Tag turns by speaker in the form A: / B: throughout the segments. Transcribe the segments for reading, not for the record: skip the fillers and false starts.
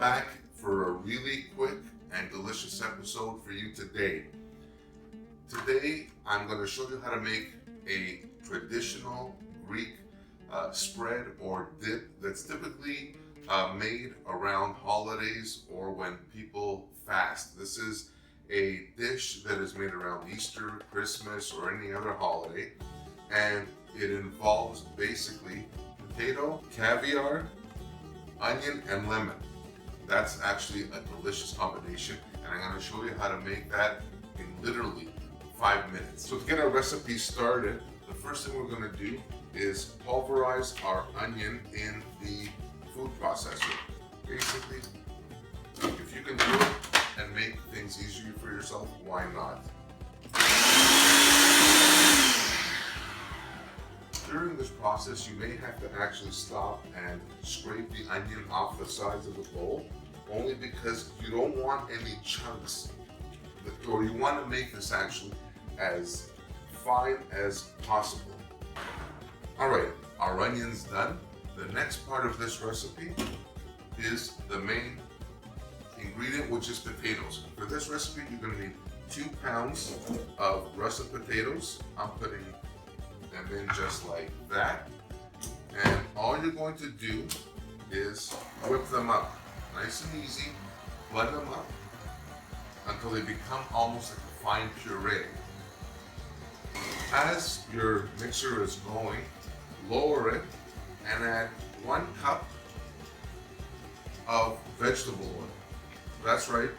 A: back for a really quick and delicious episode for you today. Today, I'm going to show you how to make a traditional Greek spread or dip that's typically made around holidays or when people fast. This is a dish that is made around Easter, Christmas, or any other holiday, and it involves basically potato, caviar, onion, and lemon. That's actually a delicious combination, and I'm going to show you how to make that in literally 5 minutes. So to get our recipe started, the first thing we're going to do is pulverize our onion in the food processor. Basically, if you can do it and make things easier for yourself, why not? During this process, you may have to actually stop and scrape the onion off the sides of the bowl, only because you don't want any chunks, or you want to make this actually as fine as possible. All right, our onion's done. The next part of this recipe is the main ingredient, which is potatoes. For this recipe, you're going to need 2 pounds of russet potatoes. I'm putting them in just like that. And all you're going to do is whip them up. Nice and easy. Blend them up until they become almost like a fine puree. As your mixer is going, lower it and add 1 cup of vegetable oil. That's right,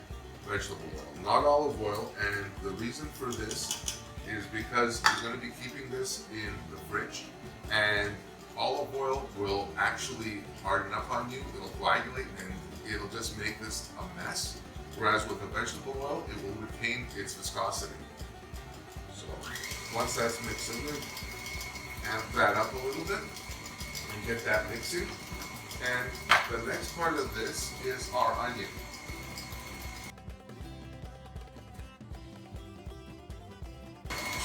A: vegetable oil, not olive oil. And the reason for this is because you're going to be keeping this in the fridge, and olive oil will actually harden up on you, it'll coagulate, and it'll just make this a mess. Whereas with the vegetable oil, it will retain its viscosity. So once that's mixed in there, amp that up a little bit and get that mixing. And the next part of this is our onion.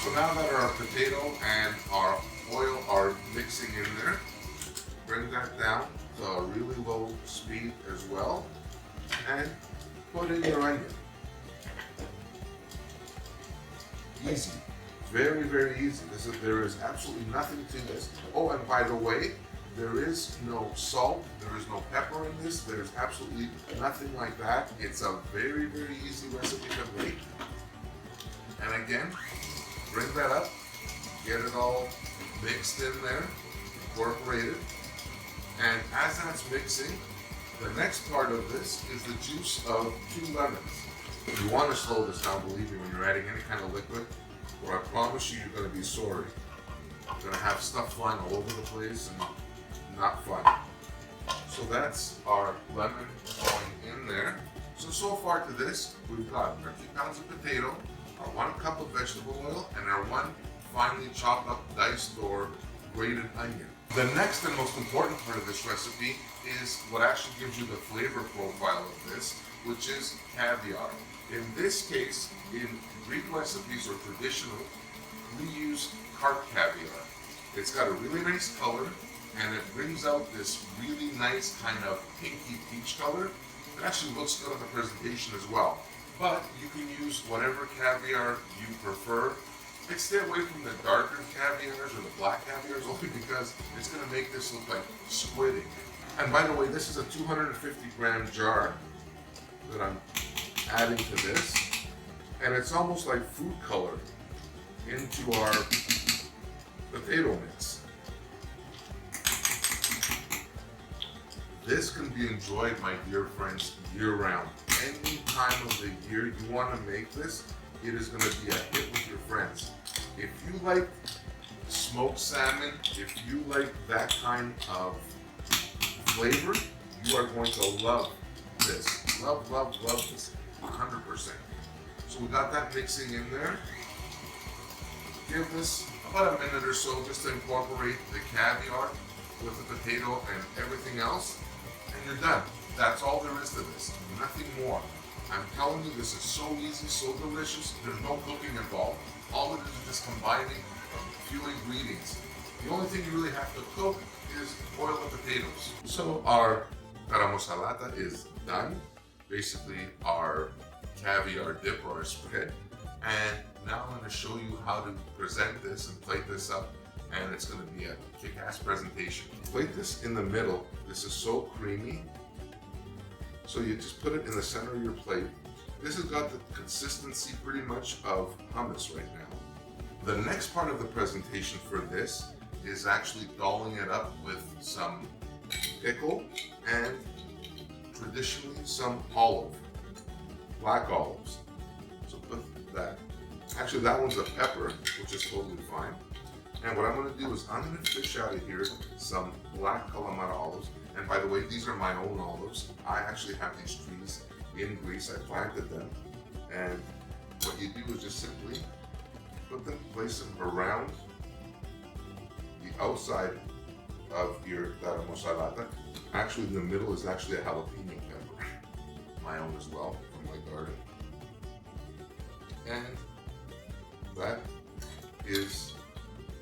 A: So now that our potato and our oil are mixing in there, bring that down to a really low speed as well, and put in your onion. Easy. Very, very easy. There is absolutely nothing to this. Oh, and by the way, there is no salt, there is no pepper in this, there's absolutely nothing like that. It's a very, very easy recipe to make. And again, bring that up, get it all mixed in there, incorporated. And as that's mixing, the next part of this is the juice of 2 lemons. You want to slow this down, believe me, when you're adding any kind of liquid, or I promise you, you're going to be sorry. You're going to have stuff flying all over the place and not fun. So that's our lemon going in there. So far to this, we've got our 2 pounds of potato, our 1 cup of vegetable oil, and our 1 finely chopped up, diced, or grated onion. The next and most important part of this recipe is what actually gives you the flavor profile of this, which is caviar. In this case, in Greek recipes or traditional, we use carp caviar. It's got a really nice color, and it brings out this really nice kind of pinky peach color. It actually looks good on the presentation as well. But you can use whatever caviar you prefer. I'd stay away from the darker caviars or the black caviars, only because it's going to make this look like squidding. And by the way, this is a 250 gram jar that I'm adding to this. And it's almost like food color into our potato mix. This can be enjoyed, my dear friends, year-round. Any time of the year you want to make this, it is going to be a hit with your friends. If you like smoked salmon, if you like that kind of flavor, you are going to love this. Love, love, love this, 100%. So we got that mixing in there. Give this about a minute or so just to incorporate the caviar with the potato and everything else, and you're done. That's all there is to this, nothing more. I'm telling you, this is so easy, so delicious. There's no cooking involved. All it is just combining a few ingredients. The only thing you really have to cook is boil the potatoes. So our Taramosalata is done. Basically our caviar dip or our spread. And now I'm going to show you how to present this and plate this up. And it's going to be a kick-ass presentation. Plate this in the middle. This is so creamy. So you just put it in the center of your plate. This has got the consistency pretty much of hummus right now. The next part of the presentation for this is actually dolling it up with some pickle and traditionally some olive, black olives. So put that. Actually, that one's a pepper, which is totally fine. And what I'm going to do is I'm going to fish out of here some black calamari olives. And by the way, these are my own olives. I actually have these trees in Greece. I planted them. And what you do is just simply put them, place them around the outside of your Taramosalata. Actually, in the middle is actually a jalapeno pepper, my own as well, from my garden. And that is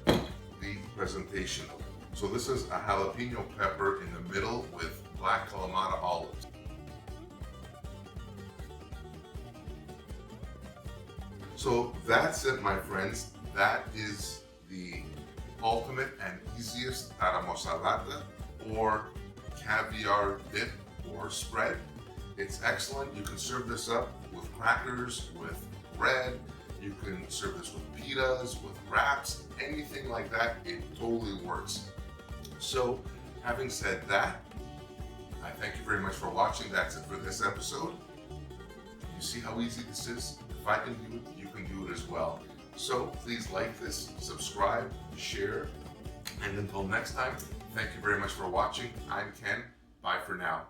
A: the presentation of it. So this is a jalapeno pepper in the middle with black calamari olives. So that's it, my friends. That is the ultimate and easiest Taramosalata or caviar dip or spread. It's excellent. You can serve this up with crackers, with bread. You can serve this with pitas, with wraps, anything like that. It totally works. So, having said that, I thank you very much for watching. That's it for this episode. You see how easy this is? If I can do it, you can do it as well. So please like this, subscribe, share, and until next time, thank you very much for watching. I'm Ken. Bye for now.